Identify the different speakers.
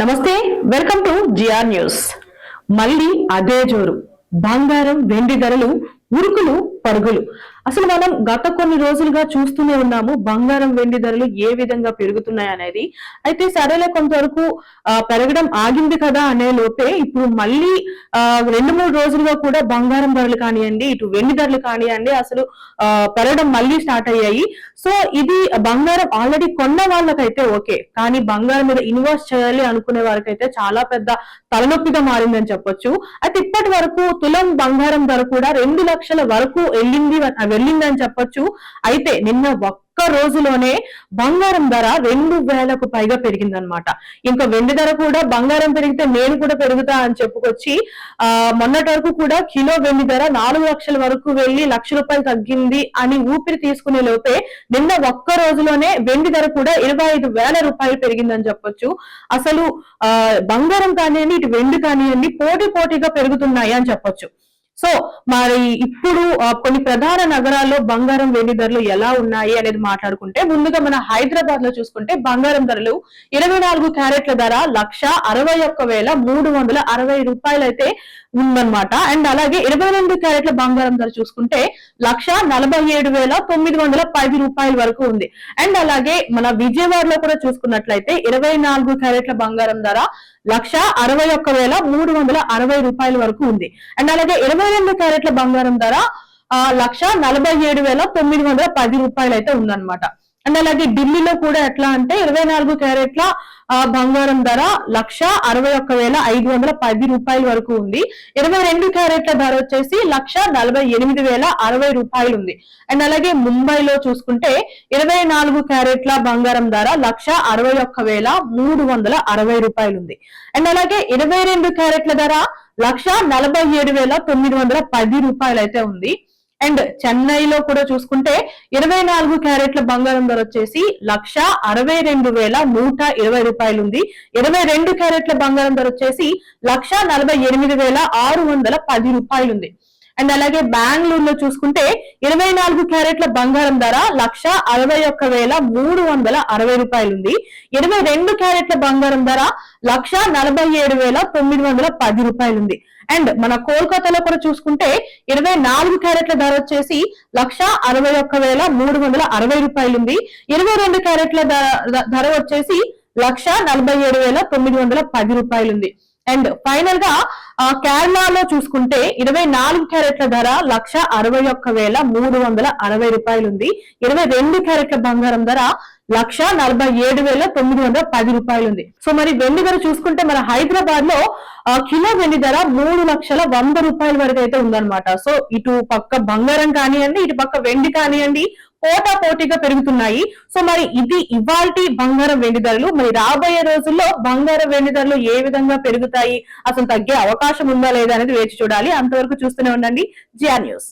Speaker 1: నమస్తే, welcome to GR news. మళ్ళీ అదే జోరు. బంగారం వెండి ధరలు ఉరుకులు పరుగులు. అసలు మనం గత కొన్ని రోజులుగా చూస్తూనే ఉన్నాము బంగారం వెండి ధరలు ఏ విధంగా పెరుగుతున్నాయి అనేది. అయితే సరేలే, కొంతవరకు పెరగడం ఆగింది కదా అనే లోపే ఇప్పుడు మళ్ళీ 2-3 రోజులుగా కూడా బంగారం ధరలు కానివ్వండి, ఇటు వెండి ధరలు కానివ్వండి, అసలు పెరగడం మళ్ళీ స్టార్ట్ అయ్యాయి. సో ఇది బంగారం ఆల్రెడీ కొన్న వాళ్ళకైతే ఓకే, కానీ బంగారం మీద ఇన్వెస్ట్ చేయాలి అనుకునే వారికైతే చాలా పెద్ద తలనొప్పిగా మారిందని చెప్పొచ్చు. అయితే ఇప్పటి వరకు తులం బంగారం ధర కూడా 2 లక్షల వరకు వెళ్ళిందని చెప్పొచ్చు. అయితే నిన్న ఒక్క రోజులోనే బంగారం ధర 2,000కు పైగా పెరిగిందనమాట. ఇంకా వెండి ధర కూడా బంగారం పెరిగితే నేను కూడా పెరుగుతా అని చెప్పుకొచ్చి మొన్నటి వరకు కూడా కిలో వెండి ధర 4 లక్షల వరకు వెళ్లి ₹1,00,000 తగ్గింది అని ఊపిరి తీసుకునే లోపే నిన్న ఒక్క రోజులోనే వెండి ధర కూడా ₹25,000 పెరిగిందని చెప్పొచ్చు. అసలు బంగారం కానివ్వండి, ఇటు వెండి కానివ్వండి పోటీగా పెరుగుతున్నాయి అని చెప్పొచ్చు. సో మరి ఇప్పుడు కొన్ని ప్రధాన నగరాల్లో బంగారం వెండి ధరలు ఎలా ఉన్నాయి అనేది మాట్లాడుకుంటే, ముందుగా మన హైదరాబాద్ లో చూసుకుంటే బంగారం ధరలు 24 క్యారెట్ల ధర ₹161,360 అయితే ఉందన్నమాట. అండ్ అలాగే 22 క్యారెట్ల బంగారం ధర చూసుకుంటే ₹147,910 వరకు ఉంది. అండ్ అలాగే మన విజయవాడలో కూడా చూసుకున్నట్లయితే 24 క్యారెట్ల బంగారం ధర ₹161,360 వరకు ఉంది. అండ్ అలాగే 22 క్యారెట్ల బంగారం ధర ₹147,910 అయితే ఉందన్నమాట. అండ్ అలాగే ఢిల్లీలో కూడా ఎట్లా అంటే 24 క్యారెట్ల బంగారం ధర ₹161,510 వరకు ఉంది. 22 క్యారెట్ల ధర వచ్చేసి ₹148,060 ఉంది. అండ్ అలాగే ముంబైలో చూసుకుంటే 24 క్యారెట్ల బంగారం ధర ₹161,360 ఉంది. అండ్ అలాగే 22 క్యారెట్ల ధర ₹147,910 అయితే ఉంది. అండ్ చెన్నైలో కూడా చూసుకుంటే 24 క్యారెట్ల బంగారం ధర వచ్చేసి ₹162,120 ఉంది. 22 క్యారెట్ల బంగారం ధర వచ్చేసి ₹148,610 ఉంది. అండ్ అలాగే బెంగళూరులో చూసుకుంటే 24 క్యారెట్ల బంగారం ధర ₹61,360 ఉంది. 22 క్యారెట్ల బంగారం ధర ₹147,910 ఉంది. అండ్ మన కోల్కతాలో కూడా చూసుకుంటే 24 క్యారెట్ల ధర వచ్చేసి ₹61,360 ఉంది. 22 క్యారెట్ల ధర వచ్చేసి ₹147,910 ఉంది. అండ్ ఫైనల్ గా కేరళలో చూసుకుంటే 24 క్యారెట్ల ధర ₹61,360 ఉంది. 22 క్యారెట్ల బంగారం ధర ₹147,910 ఉంది. సో మరి వెండి ధర చూసుకుంటే మన హైదరాబాద్ లో కిలో వెండి ధర ₹3,100,000 వరకు అయితే ఉందన్నమాట. సో ఇటు పక్క బంగారం కానివ్వండి, ఇటు పక్క వెండి కానివ్వండి పోటీగా పెరుగుతున్నాయి. సో మరి ఇది ఇవాల్టి బంగారం వెండి ధరలు. మరి రాబోయే రోజుల్లో బంగారం వెండి ధరలు ఏ విధంగా పెరుగుతాయి, అసలు తగ్గే అవకాశం ఉందా లేదా అనేది వేచి చూడాలి. అంతవరకు చూస్తూనే ఉండండి జిఆర్ న్యూస్.